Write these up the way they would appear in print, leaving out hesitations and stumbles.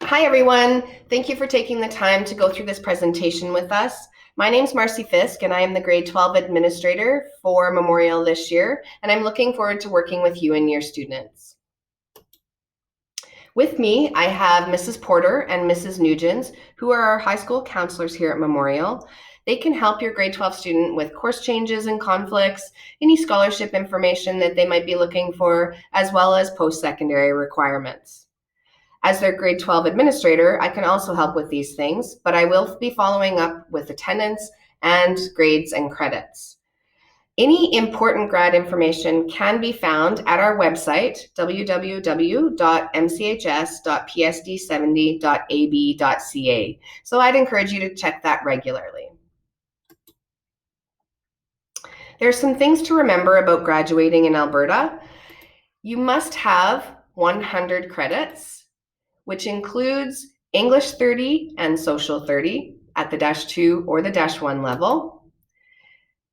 Hi, everyone. Thank you for taking the time to go through this presentation with us. My name is Marcy Fisk, and I am the grade 12 administrator for Memorial this year, and I'm looking forward to working with you and your students. With me, I have Mrs. Porter and Mrs. Nugent, who are our high school counselors here at Memorial. They can help your grade 12 student with course changes and conflicts, any scholarship information that they might be looking for, as well as post-secondary requirements. As their grade 12 administrator, I can also help with these things, but I will be following up with attendance and grades and credits. Any important grad information can be found at our website, www.mchs.psd70.ab.ca. So I'd encourage you to check that regularly. There's some things to remember about graduating in Alberta. You must have 100 credits, which includes English 30 and Social 30 at the -2 or the -1 level.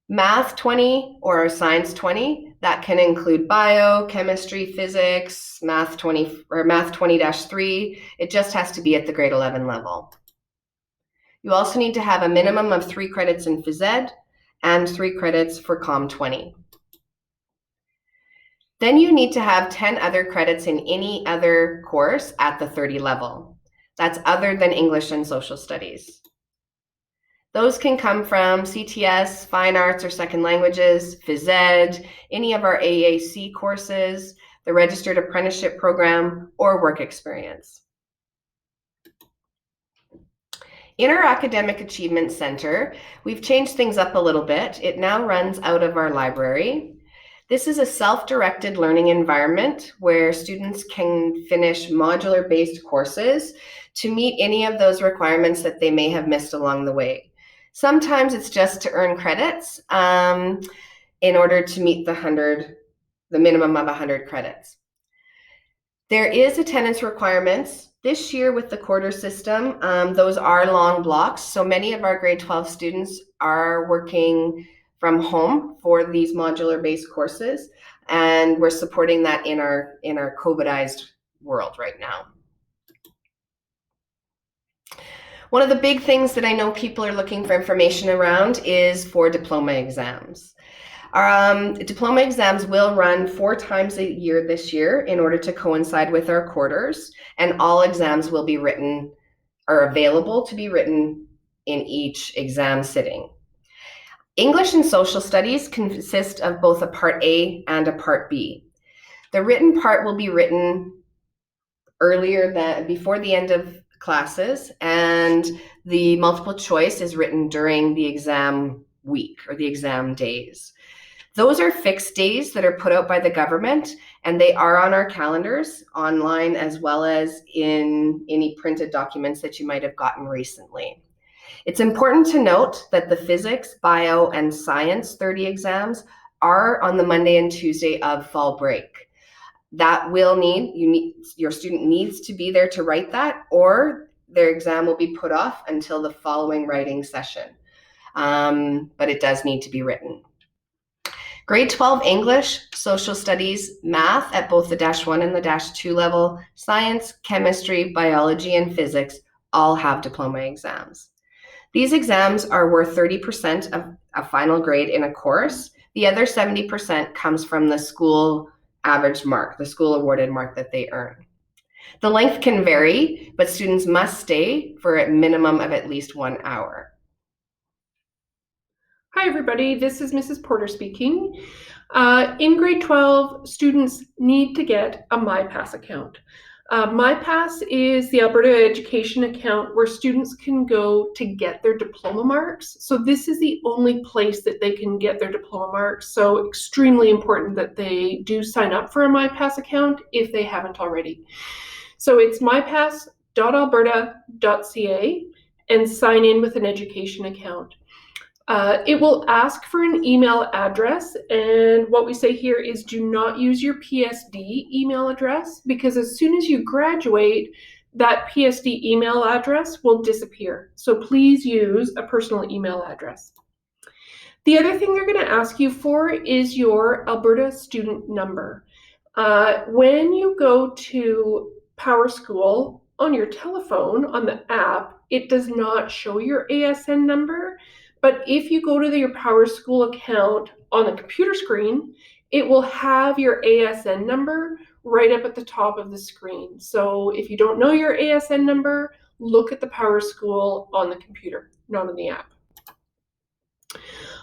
Math 20 or Science 20, that can include bio, chemistry, physics, Math 20 or Math 20-3. It just has to be at the grade 11 level. You also need to have a minimum of 3 credits in phys ed and 3 credits for Comm 20. Then you need to have 10 other credits in any other course at the 30 level. That's other than English and Social Studies. Those can come from CTS, Fine Arts or Second Languages, phys ed, any of our AAC courses, the Registered Apprenticeship Program, or work experience. In our Academic Achievement Center, we've changed things up a little bit. It now runs out of our library. This is a self-directed learning environment where students can finish modular-based courses to meet any of those requirements that they may have missed along the way. Sometimes it's just to earn credits in order to meet the minimum of 100 credits. There is attendance requirements. This year with the quarter system, those are long blocks, so many of our grade 12 students are working from home for these modular-based courses, and we're supporting that in our COVIDized world right now. One of the big things that I know people are looking for information around is for diploma exams. Diploma exams will run 4 times a year this year in order to coincide with our quarters, and all exams will be written, are available to be written in each exam sitting. English and Social Studies consist of both a Part A and a Part B. The written part will be written before the end of classes, and the multiple choice is written during the exam week or the exam days. Those are fixed days that are put out by the government, and they are on our calendars online as well as in any printed documents that you might have gotten recently. It's important to note that the physics, bio, and science 30 exams are on the Monday and Tuesday of fall break. That will your student needs to be there to write that, or their exam will be put off until the following writing session. But it does need to be written. Grade 12 English, Social Studies, Math at both the -1 and the -2 level, Science, Chemistry, Biology, and Physics all have diploma exams. These exams are worth 30% of a final grade in a course. The other 70% comes from the school average mark, the school awarded mark that they earn. The length can vary, but students must stay for a minimum of at least 1 hour. Hi everybody, this is Mrs. Porter speaking. In grade 12, students need to get a MyPass account. MyPass is the Alberta Education account where students can go to get their diploma marks. So this is the only place that they can get their diploma marks. So extremely important that they do sign up for a MyPass account if they haven't already. So it's mypass.alberta.ca and sign in with an education account. It will ask for an email address, and what we say here is do not use your PSD email address, because as soon as you graduate, that PSD email address will disappear. So please use a personal email address. The other thing they're going to ask you for is your Alberta student number. When you go to PowerSchool on your telephone on the app, it does not show your ASN number. But if you go to your PowerSchool account on the computer screen, it will have your ASN number right up at the top of the screen. So if you don't know your ASN number, look at the PowerSchool on the computer, not in the app.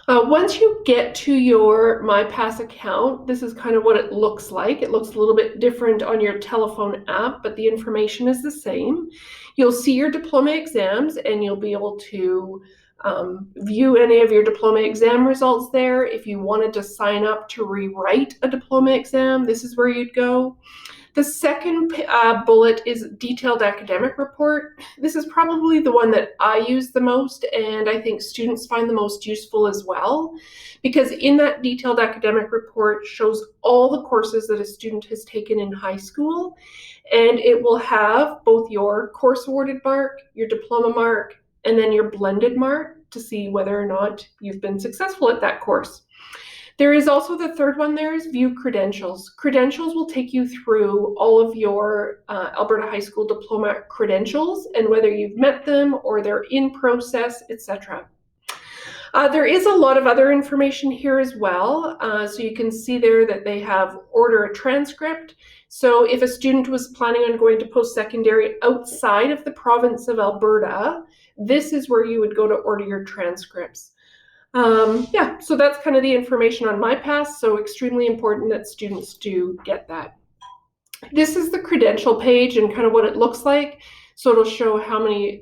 Once you get to your MyPass account, this is kind of what it looks like. It looks a little bit different on your telephone app, but the information is the same. You'll see your diploma exams, and you'll be able to view any of your diploma exam results there. If you wanted to sign up to rewrite a diploma exam, this is where you'd go. The second bullet is detailed academic report. This is probably the one that I use the most, and I think students find the most useful as well, because in that detailed academic report shows all the courses that a student has taken in high school, and it will have both your course awarded mark, your diploma mark, and then your blended mark to see whether or not you've been successful at that course. There is also the third one there is view credentials. Credentials will take you through all of your Alberta High School diploma credentials and whether you've met them or they're in process, etc. There is a lot of other information here as well. So you can see there that they have order a transcript. So if a student was planning on going to post-secondary outside of the province of Alberta, this is where you would go to order your transcripts. Yeah, so that's kind of the information on MyPass, so extremely important that students do get that. This is the credential page and kind of what it looks like. So it'll show how many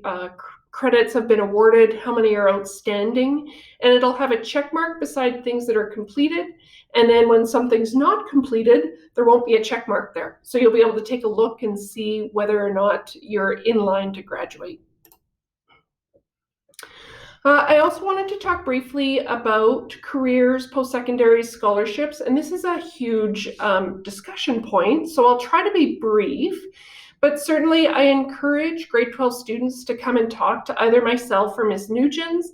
credits have been awarded, how many are outstanding, and it'll have a check mark beside things that are completed. And then when something's not completed, there won't be a check mark there. So you'll be able to take a look and see whether or not you're in line to graduate. I also wanted to talk briefly about careers, post-secondary scholarships, and this is a huge discussion point, so I'll try to be brief, but certainly I encourage grade 12 students to come and talk to either myself or Ms. Nugent.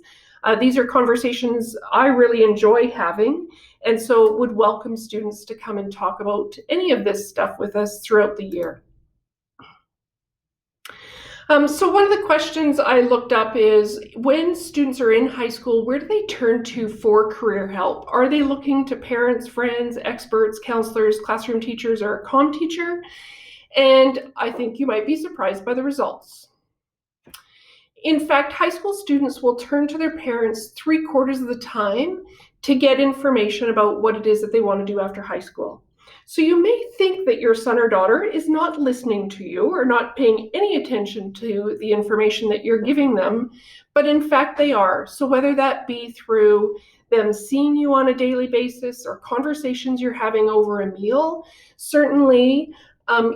These are conversations I really enjoy having, and so would welcome students to come and talk about any of this stuff with us throughout the year. So one of the questions I looked up is, when students are in high school, where do they turn to for career help? Are they looking to parents, friends, experts, counselors, classroom teachers, or a comm teacher? And I think you might be surprised by the results. In fact, high school students will turn to their parents 3/4 of the time to get information about what it is that they want to do after high school. So you may think that your son or daughter is not listening to you or not paying any attention to the information that you're giving them, but in fact they are. So whether that be through them seeing you on a daily basis or conversations you're having over a meal, certainly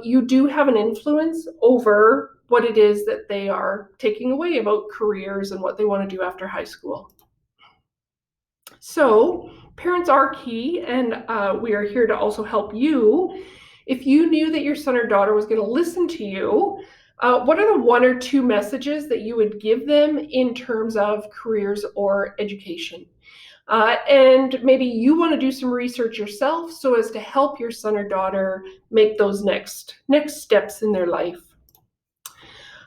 you do have an influence over what it is that they are taking away about careers and what they want to do after high school. So parents are key, and we are here to also help you. If you knew that your son or daughter was going to listen to you, what are the 1 or 2 messages that you would give them in terms of careers or education? And maybe you want to do some research yourself so as to help your son or daughter make those next steps in their life.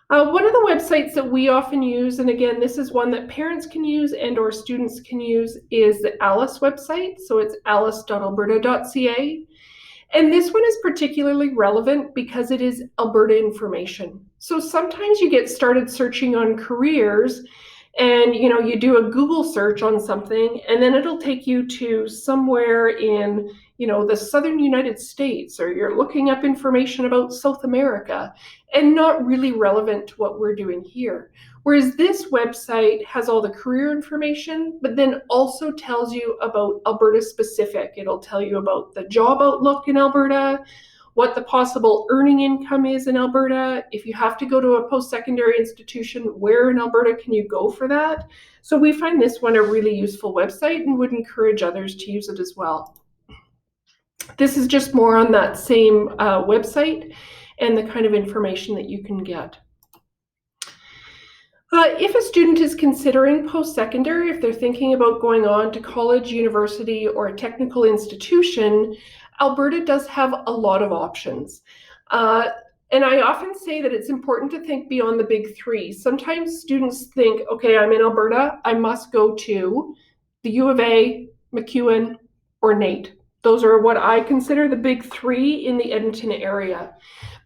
One of the websites that we often use, and again, this is one that parents can use and or students can use, is the ALICE website. So it's alice.alberta.ca. And this one is particularly relevant because it is Alberta information. So sometimes you get started searching on careers and you do a Google search on something, and then it'll take you to somewhere in the southern United States, or you're looking up information about South America, and not really relevant to what we're doing here. Whereas this website has all the career information, but then also tells you about Alberta specific. It'll tell you about the job outlook in Alberta, what the possible earning income is in Alberta. If you have to go to a post-secondary institution, where in Alberta can you go for that? So we find this one a really useful website and would encourage others to use it as well. This is just more on that same website and the kind of information that you can get. If a student is considering post-secondary, if they're thinking about going on to college, university, or a technical institution, Alberta does have a lot of options. And I often say that it's important to think beyond the big three. Sometimes students think, okay, I'm in Alberta, I must go to the U of A, MacEwan, or NAIT. Those are what I consider the big three in the Edmonton area.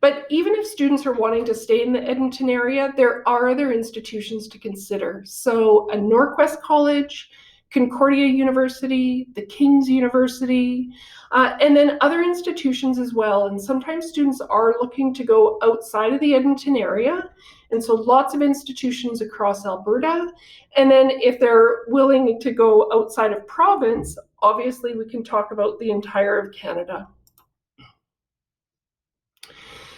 But even if students are wanting to stay in the Edmonton area, there are other institutions to consider. So a Norquest College, Concordia University, the King's University, and then other institutions as well. And sometimes students are looking to go outside of the Edmonton area. And so lots of institutions across Alberta. And then if they're willing to go outside of province, obviously we can talk about the entire of Canada.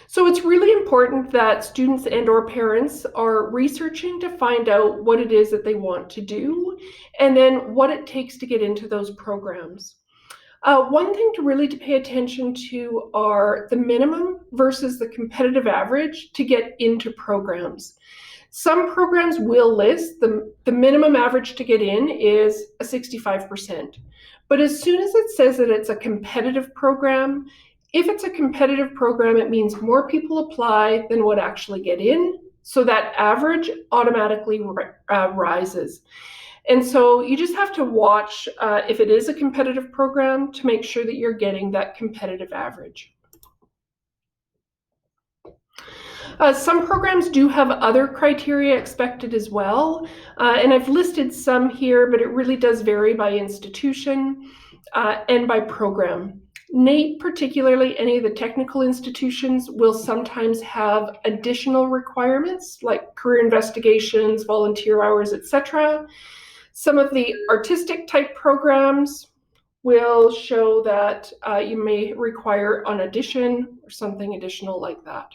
So it's really important that students and or parents are researching to find out what it is that they want to do and then what it takes to get into those programs. One thing to really pay attention to are the minimum versus the competitive average to get into programs. Some programs will list the minimum average to get in is a 65%. But as soon as it says that it's a competitive program, if it's a competitive program, it means more people apply than what actually get in. So that average automatically rises. And so you just have to watch if it is a competitive program to make sure that you're getting that competitive average. Some programs do have other criteria expected as well, and I've listed some here, but it really does vary by institution and by program. NAIT, particularly any of the technical institutions, will sometimes have additional requirements like career investigations, volunteer hours, etc. Some of the artistic type programs will show that you may require an addition or something additional like that.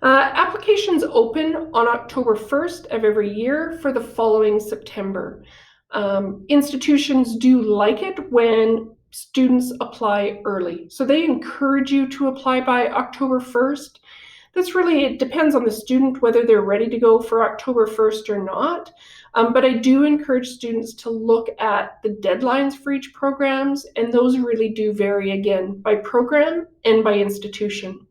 Applications open on October 1st of every year for the following September. Institutions do like it when students apply early. So they encourage you to apply by October 1st. It depends on the student whether they're ready to go for October 1st or not. But I do encourage students to look at the deadlines for each programs, and those really do vary again by program and by institution.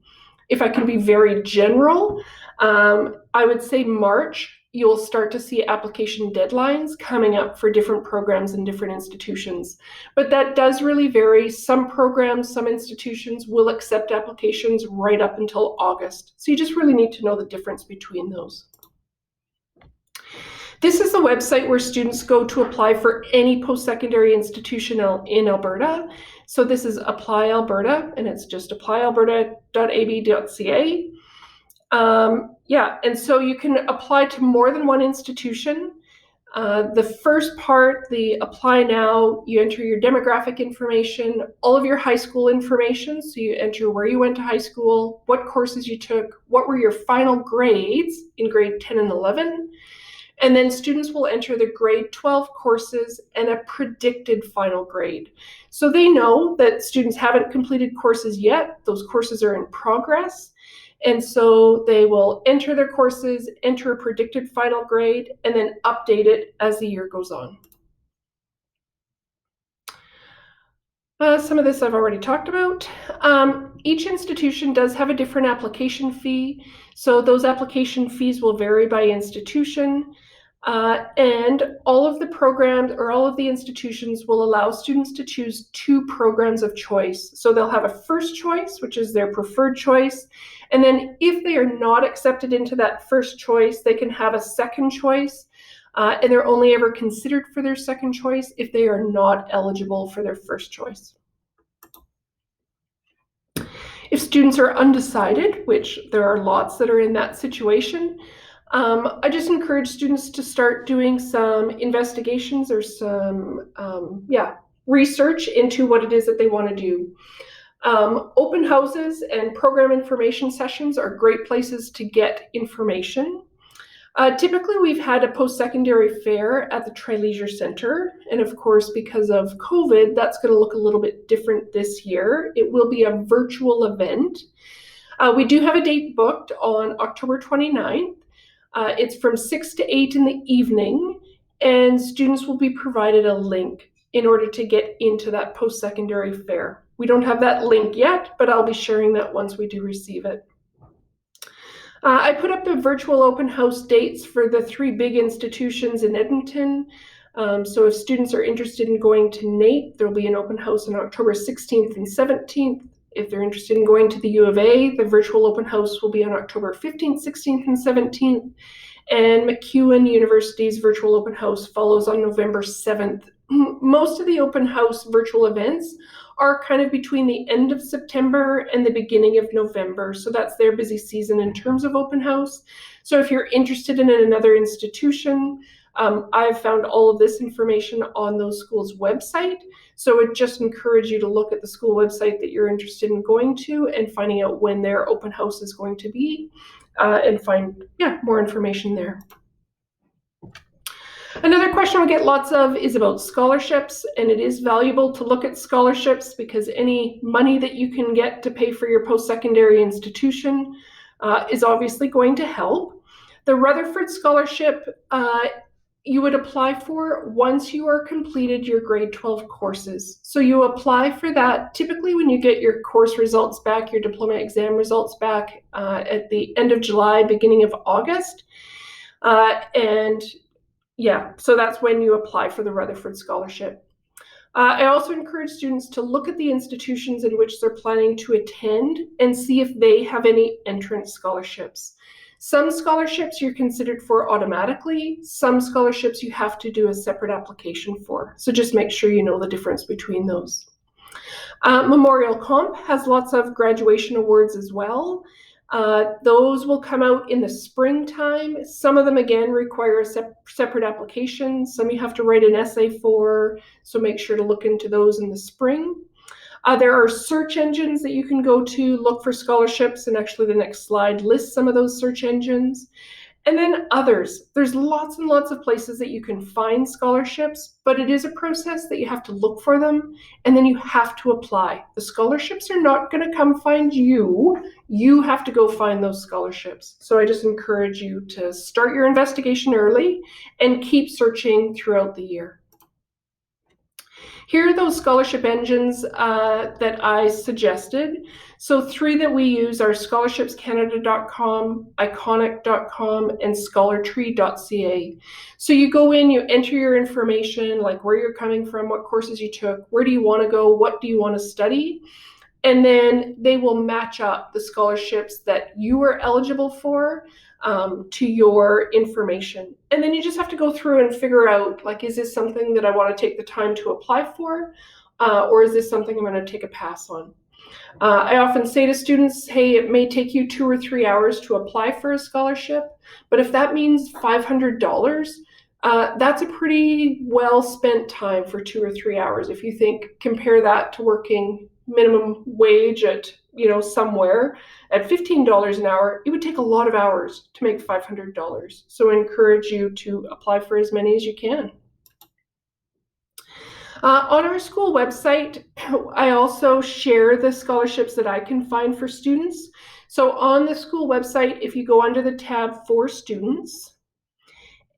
If I can be very general, I would say March, you'll start to see application deadlines coming up for different programs and different institutions. But that does really vary. Some programs, some institutions will accept applications right up until August. So you just really need to know the difference between those. This is the website where students go to apply for any post-secondary institution in Alberta. So this is Apply Alberta, and it's just applyalberta.ab.ca. And so you can apply to more than one institution. The first part, the apply now, you enter your demographic information, all of your high school information. So you enter where you went to high school, what courses you took, what were your final grades in grade 10 and 11. And then students will enter their grade 12 courses and a predicted final grade. So they know that students haven't completed courses yet. Those courses are in progress. And so they will enter their courses, enter a predicted final grade, and then update it as the year goes on. Some of this I've already talked about. Each institution does have a different application fee. So those application fees will vary by institution. And all of the programs or all of the institutions will allow students to choose 2 programs of choice. So they'll have a first choice, which is their preferred choice. And then if they are not accepted into that first choice, they can have a second choice. And they're only ever considered for their second choice if they are not eligible for their first choice. If students are undecided, which there are lots that are in that situation, I just encourage students to start doing some investigations or some research into what it is that they want to do. Open houses and program information sessions are great places to get information. Typically, we've had a post-secondary fair at the Tri-Leisure Centre, and of course, because of COVID, that's going to look a little bit different this year. It will be a virtual event. We do have a date booked on October 29th. It's from 6 to 8 in the evening, and students will be provided a link in order to get into that post-secondary fair. We don't have that link yet, but I'll be sharing that once we do receive it. I put up the virtual open house dates for the 3 big institutions in Edmonton. So if students are interested in going to NAIT, there'll be an open house on October 16th and 17th. If they're interested in going to the U of A, the virtual open house will be on October 15th, 16th, and 17th. And MacEwan University's virtual open house follows on November 7th. Most of the open house virtual events are kind of between the end of September and the beginning of November. So that's their busy season in terms of open house. So if you're interested in another institution, I've found all of this information on those schools' website. So I would just encourage you to look at the school website that you're interested in going to and finding out when their open house is going to be, and find more information there. Another question we get lots of is about scholarships, and it is valuable to look at scholarships because any money that you can get to pay for your post-secondary institution is obviously going to help. The Rutherford Scholarship you would apply for once you are completed your grade 12 courses. So you apply for that typically when you get your course results back, your diploma exam results back at the end of July, beginning of August. So that's when you apply for the Rutherford Scholarship. I also encourage students to look at the institutions in which they're planning to attend and see if they have any entrance scholarships. Some scholarships you're considered for automatically. Some scholarships you have to do a separate application for. So just make sure you know the difference between those. Memorial Comp has lots of graduation awards as well. Those will come out in the springtime. Some of them, again, require a separate application. Some you have to write an essay for, so make sure to look into those in the spring. There are search engines that you can go to look for scholarships, and actually the next slide lists some of those search engines. And then others. There's lots and lots of places that you can find scholarships, but it is a process that you have to look for them, and then you have to apply. The scholarships are not going to come find you. You have to go find those scholarships. So I just encourage you to start your investigation early and keep searching throughout the year. Here are those scholarship engines that I suggested. So 3 that we use are scholarshipscanada.com, iconic.com, and scholartree.ca. So you go in, you enter your information, like where you're coming from, what courses you took, where do you want to go, what do you want to study, and then they will match up the scholarships that you are eligible for to your information. And then you just have to go through and figure out, like, is this something that I want to take the time to apply for, or is this something I'm going to take a pass on? I often say to students, hey, it may take you 2 or 3 hours to apply for a scholarship, but if that means $500, that's a pretty well spent time for 2 or 3 hours. If you compare that to working minimum wage at somewhere at $15 an hour, it would take a lot of hours to make $500. So I encourage you to apply for as many as you can. On our school website, I also share the scholarships that I can find for students. So on the school website, if you go under the tab for students,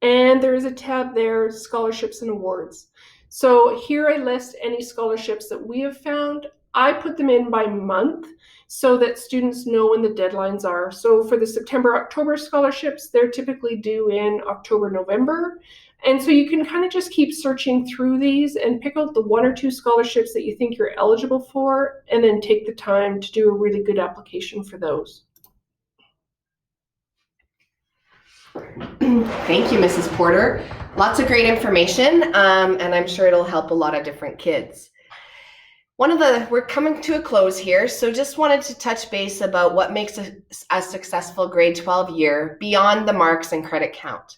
and there is a tab there, scholarships and awards. So here I list any scholarships that we have found. I put them in by month so that students know when the deadlines are. So for the September-October scholarships, they're typically due in October-November. And so you can kind of just keep searching through these and pick out the 1 or 2 scholarships that you think you're eligible for, and then take the time to do a really good application for those. Thank you, Mrs. Porter. Lots of great information, and I'm sure it'll help a lot of different kids. We're coming to a close here, so just wanted to touch base about what makes a successful grade 12 year beyond the marks and credit count.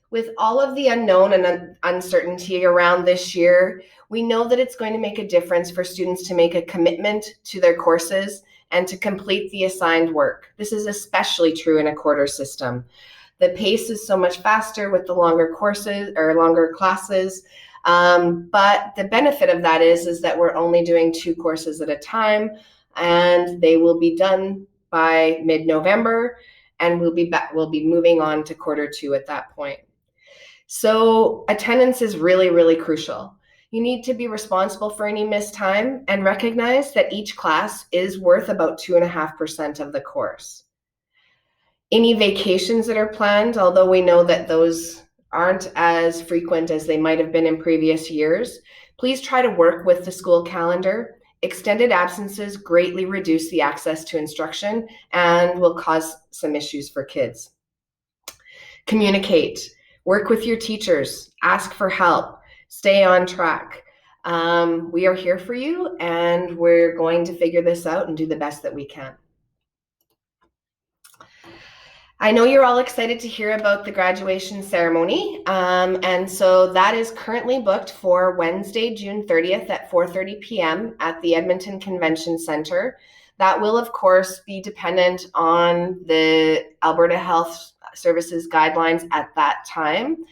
With all of the unknown and uncertainty around this year, we know that it's going to make a difference for students to make a commitment to their courses and to complete the assigned work. This is especially true in a quarter system. The pace is so much faster with the longer courses or longer classes, but the benefit of that is that we're only doing 2 courses at a time, and they will be done by mid-November, and we'll be moving on to quarter 2 at that point. So attendance is really, really crucial. You need to be responsible for any missed time and recognize that each class is worth about 2.5% of the course. Any vacations that are planned, although we know that those aren't as frequent as they might have been in previous years, please try to work with the school calendar. Extended absences greatly reduce the access to instruction and will cause some issues for kids. Communicate, work with your teachers, ask for help, stay on track. We are here for you, and we're going to figure this out and do the best that we can. I know you're all excited to hear about the graduation ceremony, and so that is currently booked for Wednesday, June 30th at 4:30 p.m. at the Edmonton Convention Centre. That will, of course, be dependent on the Alberta Health Services guidelines at that time.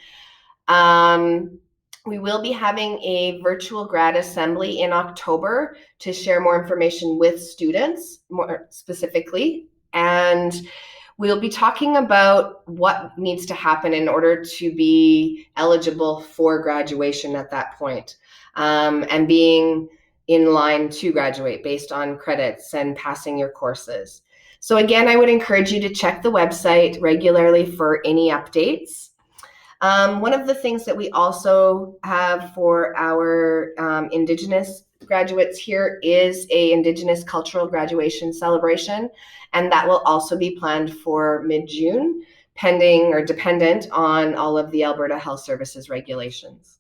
We will be having a virtual grad assembly in October to share more information with students, more specifically, and we'll be talking about what needs to happen in order to be eligible for graduation at that point, and being in line to graduate based on credits and passing your courses. So again, I would encourage you to check the website regularly for any updates. One of the things that we also have for our Indigenous graduates here is a Indigenous cultural graduation celebration, and that will also be planned for mid-June, pending or dependent on all of the Alberta Health Services regulations.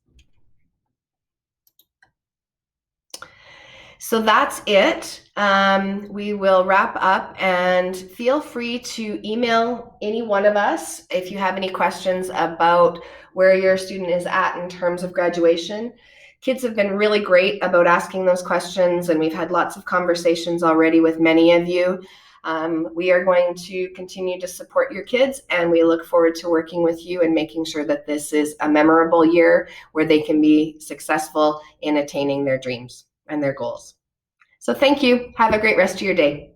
So that's it. We will wrap up, and feel free to email any one of us if you have any questions about where your student is at in terms of graduation. Kids have been really great about asking those questions, and we've had lots of conversations already with many of you. We are going to continue to support your kids, and we look forward to working with you and making sure that this is a memorable year where they can be successful in attaining their dreams and their goals. So thank you. Have a great rest of your day.